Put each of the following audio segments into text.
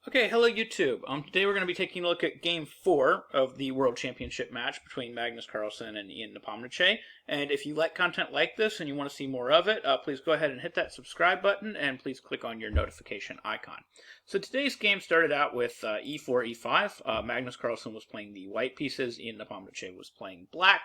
Okay, hello YouTube. Today we're going to be taking a look at Game 4 of the World Championship match between Magnus Carlsen and Ian Nepomniachtchi. And if you like content like this and you want to see more of it, please go ahead and hit that subscribe button and please click on your notification icon. So today's game started out with e4, e5. Magnus Carlsen was playing the white pieces, Ian Nepomniachtchi was playing black.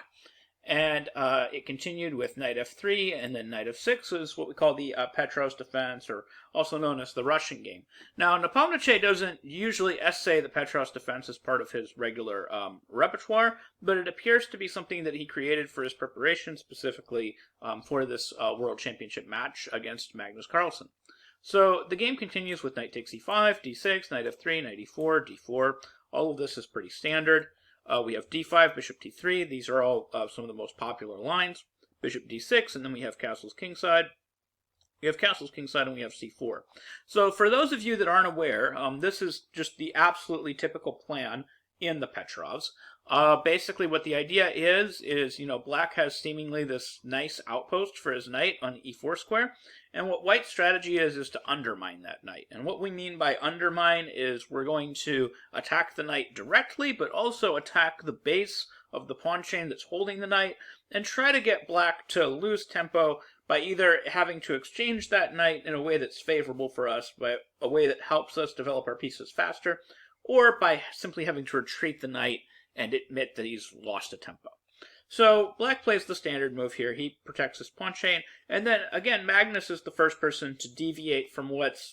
And it continued with knight f3, and then knight f6 is what we call the Petrov's defense, or also known as the Russian game. Now, Nepomniachtchi doesn't usually essay the Petrov's defense as part of his regular repertoire, but it appears to be something that he created for his preparation, specifically for this World Championship match against Magnus Carlsen. So the game continues with knight takes e5, d6, knight f3, knight e4, d4. All of this is pretty standard. We have d5, bishop d3. These are all some of the most popular lines. Bishop d6, and then we have castles kingside. We have castles kingside, and we have c4. So for those of you that aren't aware, this is just the absolutely typical plan in the Petrovs. Basically what the idea is, black has seemingly this nice outpost for his knight on e4 square, and what white's strategy is to undermine that knight. And what we mean by undermine is we're going to attack the knight directly, but also attack the base of the pawn chain that's holding the knight, and try to get black to lose tempo by either having to exchange that knight in a way that's favorable for us, by a way that helps us develop our pieces faster, or by simply having to retreat the knight and admit that he's lost a tempo. So black plays the standard move here. He protects his pawn chain, and then again Magnus is the first person to deviate from what's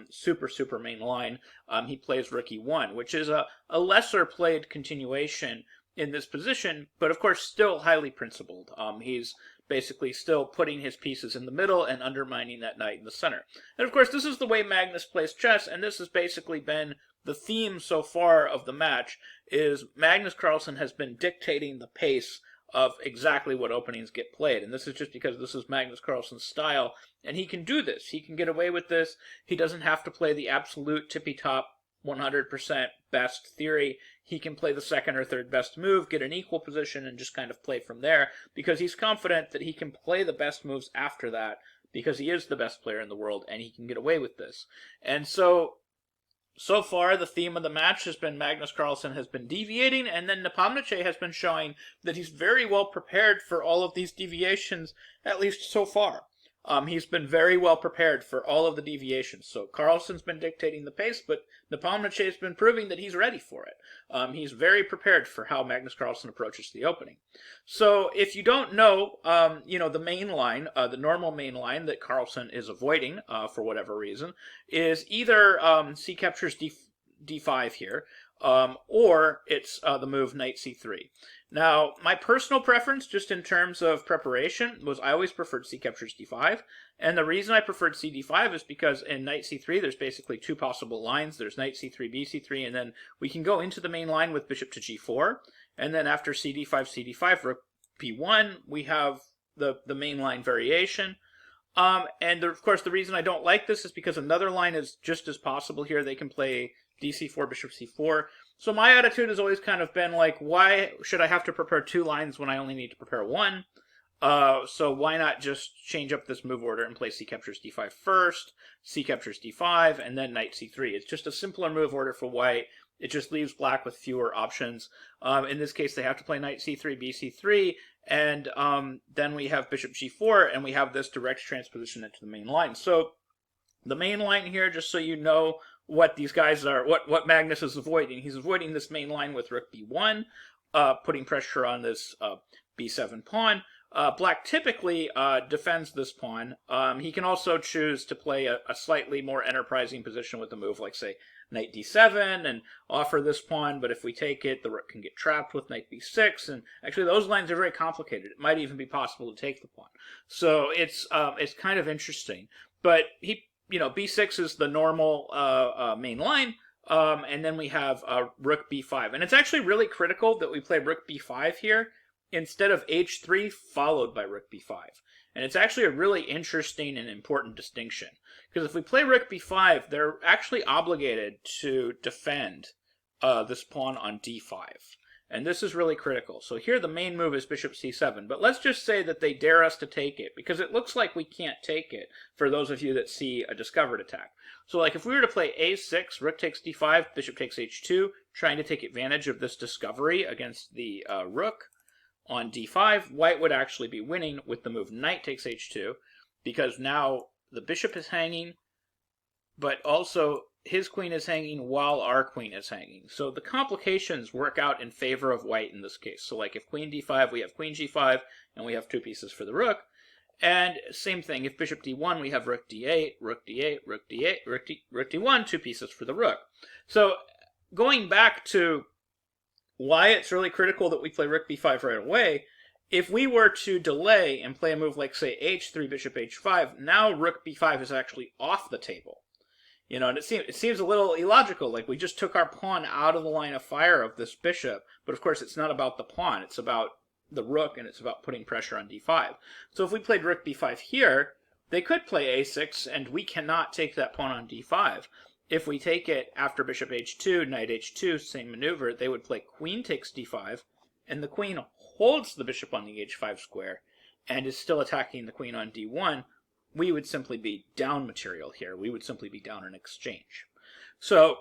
super main line. He plays rook e1, which is a lesser played continuation in this position, but of course still highly principled. He's basically still putting his pieces in the middle and undermining that knight in the center. And of course this is the way Magnus plays chess, and this has basically been the theme so far of the match, is Magnus Carlsen has been dictating the pace of exactly what openings get played. And this is just because this is Magnus Carlsen's style, and he can do this. He can get away with this. He doesn't have to play the absolute tippy-top 100% best theory. He can play the second or third best move, get an equal position, and just kind of play from there, because he's confident that he can play the best moves after that, because he is the best player in the world, and he can get away with this. And so far, the theme of the match has been Magnus Carlsen has been deviating, and then Nepomniachtchi has been showing that he's very well prepared for all of these deviations, at least so far. He's been very well prepared for all of the deviations. So Carlsen's been dictating the pace, but Nepomniachtchi has been proving that he's ready for it. He's very prepared for how Magnus Carlsen approaches the opening. So if you don't know, the main line, the normal main line that Carlsen is avoiding for whatever reason, is either c captures d5 here, or it's the move knight c3. Now, my personal preference, just in terms of preparation, was I always preferred c captures d5. And the reason I preferred c d5 is because in knight c3, there's basically two possible lines. There's knight c3, bc3, and then we can go into the main line with bishop to g4. And then after c d5, rook b1, we have the main line variation. Of course, the reason I don't like this is because another line is just as possible here. They can play dc4, bishop c4. So my attitude has always kind of been like, why should I have to prepare two lines when I only need to prepare one? So why not just change up this move order and play c captures d5 first, c captures d5, and then knight c3. It's just a simpler move order for white. It just leaves black with fewer options. In this case, they have to play knight c3, bc3, and then we have bishop g4, and we have this direct transposition into the main line. So the main line here, just so you know what these guys are, what Magnus is avoiding. He's avoiding this main line with rook b1, putting pressure on this b7 pawn. Black typically defends this pawn. He can also choose to play a slightly more enterprising position with a move like, say, knight d7 and offer this pawn, but if we take it, the rook can get trapped with knight b6, and actually those lines are very complicated. It might even be possible to take the pawn. So it's kind of interesting. But b6 is the normal main line, and then we have rook b5. And it's actually really critical that we play rook b5 here instead of h3 followed by rook b5. And it's actually a really interesting and important distinction. Because if we play rook b5, they're actually obligated to defend this pawn on d5. And this is really critical. So here the main move is bishop c7. But let's just say that they dare us to take it, because it looks like we can't take it for those of you that see a discovered attack. So like if we were to play a6, rook takes d5, bishop takes h2, trying to take advantage of this discovery against the rook on d5, white would actually be winning with the move knight takes h2, because now the bishop is hanging, but also his queen is hanging while our queen is hanging. So the complications work out in favor of white in this case. So like if queen d5, we have queen g5, and we have 2 pieces for the rook. And same thing, if bishop d1, we have rook d8, rook d8, rook d8, rook d1, 2 pieces for the rook. So going back to why it's really critical that we play rook b5 right away, if we were to delay and play a move like, say, h3, bishop h5, now rook b5 is actually off the table. You know, and it seems a little illogical, like we just took our pawn out of the line of fire of this bishop, but of course it's not about the pawn, it's about the rook, and it's about putting pressure on d5. So if we played rook b5 here, they could play a6, and we cannot take that pawn on d5. If we take it after bishop h2, knight h2, same maneuver, they would play queen takes d5, and the queen holds the bishop on the h5 square, and is still attacking the queen on d1, we would simply be down material here. We would simply be down in exchange. So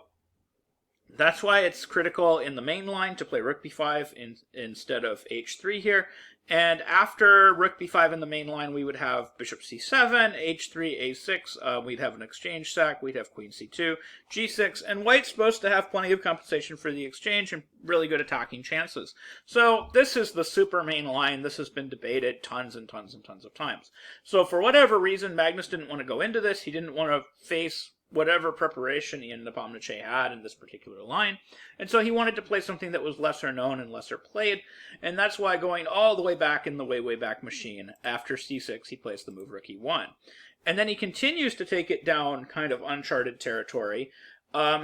that's why it's critical in the main line to play rook b5 instead of h3 here. And after rook b5 in the main line, we would have bishop c7, h3, a6. We'd have an exchange sack. We'd have queen c2, g6. And white's supposed to have plenty of compensation for the exchange and really good attacking chances. So this is the super main line. This has been debated tons and tons and tons of times. So for whatever reason, Magnus didn't want to go into this. He didn't want to face whatever preparation Ian Nepomniachtchi had in this particular line. And so he wanted to play something that was lesser known and lesser played, and that's why going all the way back in the way back machine, after c6, he plays the move rook e1. And then he continues to take it down kind of uncharted territory.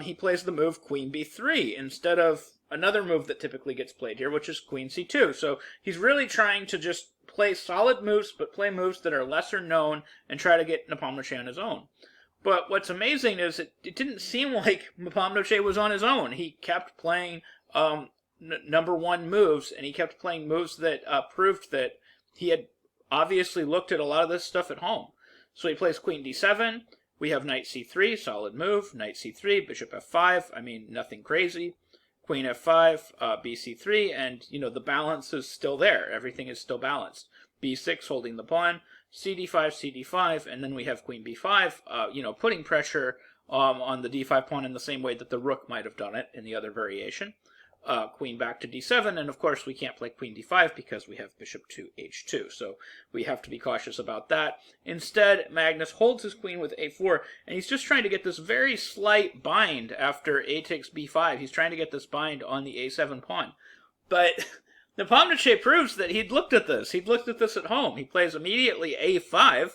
He plays the move queen b3 instead of another move that typically gets played here, which is queen c2. So he's really trying to just play solid moves, but play moves that are lesser known and try to get Nepomniachtchi on his own. But what's amazing is it didn't seem like Nepomniachtchi was on his own. He kept playing number 1 moves, and he kept playing moves that proved that he had obviously looked at a lot of this stuff at home. So he plays queen d7. We have knight c3, solid move. Knight c3, bishop f5. I mean, nothing crazy. Queen f5, bc3, and you know the balance is still there. Everything is still balanced. b6 holding the pawn. cd5, cd5, and then we have queen b5, you know, putting pressure on the d5 pawn in the same way that the rook might have done it in the other variation. Queen back to d7, and of course we can't play queen d5 because we have bishop to h2, so we have to be cautious about that. Instead, Magnus holds his queen with a4, and he's just trying to get this very slight bind after a takes b5. He's trying to get this bind on the a7 pawn. But Nepomniachtchi proves that he'd looked at this. He'd looked at this at home. He plays immediately a5,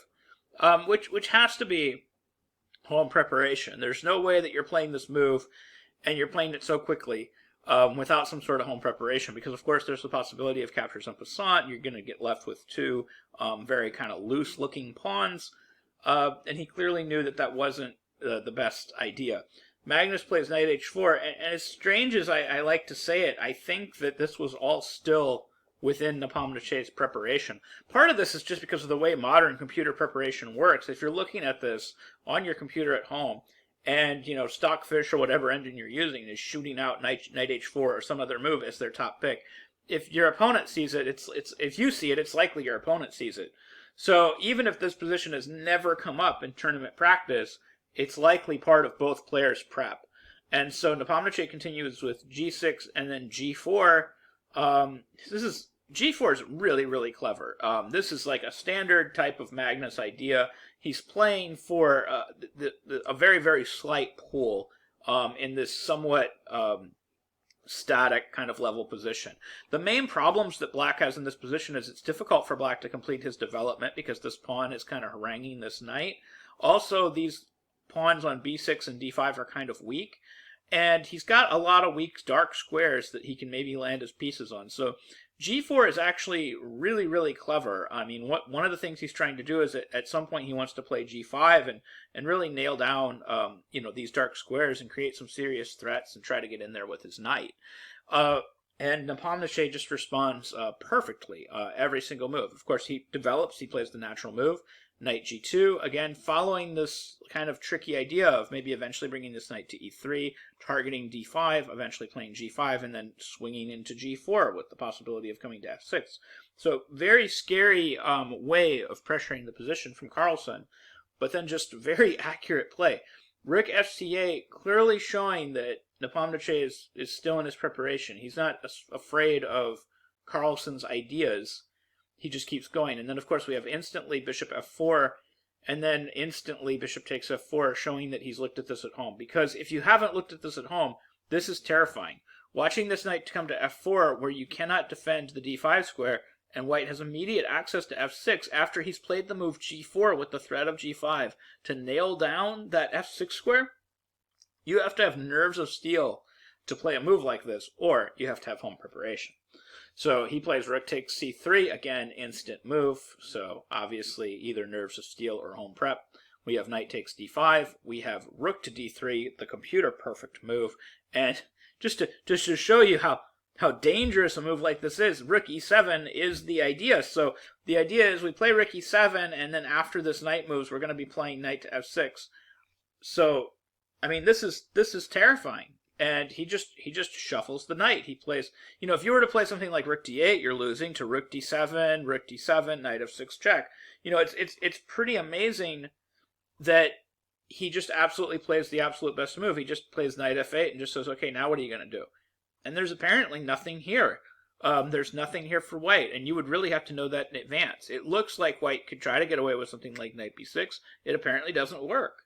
which has to be home preparation. There's no way that you're playing this move and you're playing it so quickly without some sort of home preparation, because of course there's the possibility of captures en passant. You're going to get left with 2 very kind of loose-looking pawns, and he clearly knew that that wasn't the best idea. Magnus plays knight h4, and as strange as I like to say it, I think that this was all still within Nepomniachtchi's preparation. Part of this is just because of the way modern computer preparation works. If you're looking at this on your computer at home, and you know Stockfish or whatever engine you're using is shooting out knight h4 or some other move as their top pick, if your opponent sees it, if you see it, it's likely your opponent sees it. So even if this position has never come up in tournament practice, it's likely part of both players' prep. And so Nepomniachtchi continues with g6 and then g4. G4 is really, really clever. This is like a standard type of Magnus idea. He's playing for a very, very slight pull in this somewhat static kind of level position. The main problems that black has in this position is it's difficult for black to complete his development because this pawn is kind of haranguing this knight. Also, these pawns on b6 and d5 are kind of weak, and he's got a lot of weak dark squares that he can maybe land his pieces on. So g4 is actually really, really clever. I mean, one of the things he's trying to do is at some point he wants to play g5 and really nail down you know, these dark squares and create some serious threats and try to get in there with his knight. And Nepomniachtchi just responds perfectly every single move. Of course, he plays the natural move, knight g2, again, following this kind of tricky idea of maybe eventually bringing this knight to e3, targeting d5, eventually playing g5, and then swinging into g4 with the possibility of coming to f6. So very scary way of pressuring the position from Carlsen, but then just very accurate play. Rook FCA clearly showing that Nepomniachtchi is still in his preparation. He's not afraid of Carlsen's ideas. He just keeps going. And then, of course, we have instantly bishop f4, and then instantly bishop takes f4, showing that he's looked at this at home. Because if you haven't looked at this at home, this is terrifying. Watching this knight come to f4, where you cannot defend the d5 square, and white has immediate access to f6 after he's played the move g4 with the threat of g5 to nail down that f6 square, you have to have nerves of steel to play a move like this, or you have to have home preparation. So he plays rook takes c3, again, instant move, so obviously either nerves of steel or home prep. We have knight takes d5, we have rook to d3, the computer perfect move, and just to show you how dangerous a move like this is, rook e7 is the idea. So the idea is we play rook e7, and then after this knight moves, we're going to be playing knight to f6. So, I mean, this is terrifying. And he just shuffles the knight. He plays, if you were to play something like rook d8, you're losing to rook d7, knight f6 check. It's pretty amazing that he just absolutely plays the absolute best move. He just plays knight f8 and just says, okay, now what are you going to do? And there's apparently nothing here. There's nothing here for white, and you would really have to know that in advance. It looks like white could try to get away with something like knight b6. It apparently doesn't work.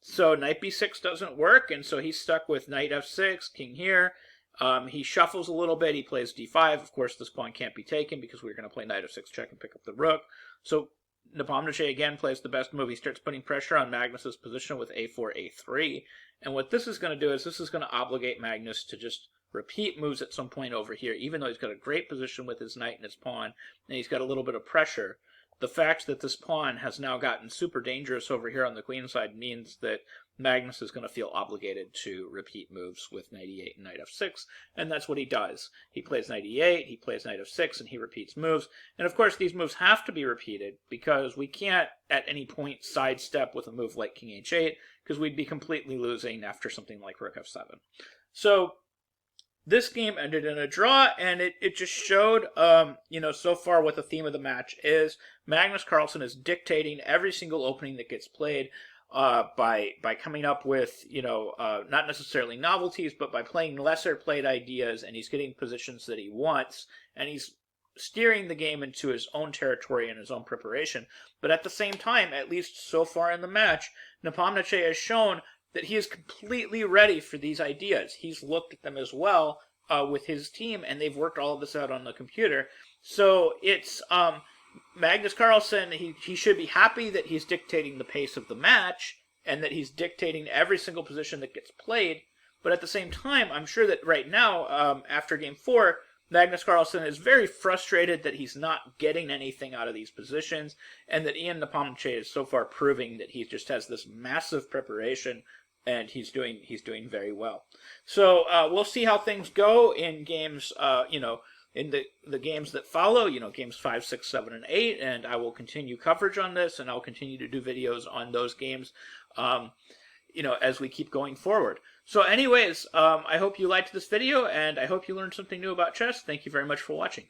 So knight b6 doesn't work, and so he's stuck with knight f6, king here. He shuffles a little bit. He plays d5. Of course, this pawn can't be taken because we're going to play knight f6 check and pick up the rook. So Nepomniachtchi again plays the best move. He starts putting pressure on Magnus's position with a4, a3. And what this is going to do is this is going to obligate Magnus to just repeat moves at some point over here, even though he's got a great position with his knight and his pawn, and he's got a little bit of pressure. The fact that this pawn has now gotten super dangerous over here on the queen side means that Magnus is going to feel obligated to repeat moves with knight e8 and knight f6, and that's what he does. He plays knight e8, he plays knight f6, and he repeats moves. And of course, these moves have to be repeated because we can't at any point sidestep with a move like king h8 because we'd be completely losing after something like rook f7. So this game ended in a draw, and it just showed, so far what the theme of the match is. Magnus Carlsen is dictating every single opening that gets played by coming up with, not necessarily novelties, but by playing lesser played ideas, and he's getting positions that he wants, and he's steering the game into his own territory and his own preparation. But at the same time, at least so far in the match, Nepomniachtchi has shown that he is completely ready for these ideas. He's looked at them as well with his team, and they've worked all of this out on the computer. So it's Magnus Carlsen, he should be happy that he's dictating the pace of the match, and that he's dictating every single position that gets played. But at the same time, I'm sure that right now, after Game 4, Magnus Carlsen is very frustrated that he's not getting anything out of these positions, and that Ian Nepomniachtchi is so far proving that he just has this massive preparation, and he's doing very well. So we'll see how things go in games, in the games that follow, games 5, 6, 7, and 8, and I will continue coverage on this, and I'll continue to do videos on those games, as we keep going forward. So anyways, I hope you liked this video, and I hope you learned something new about chess. Thank you very much for watching.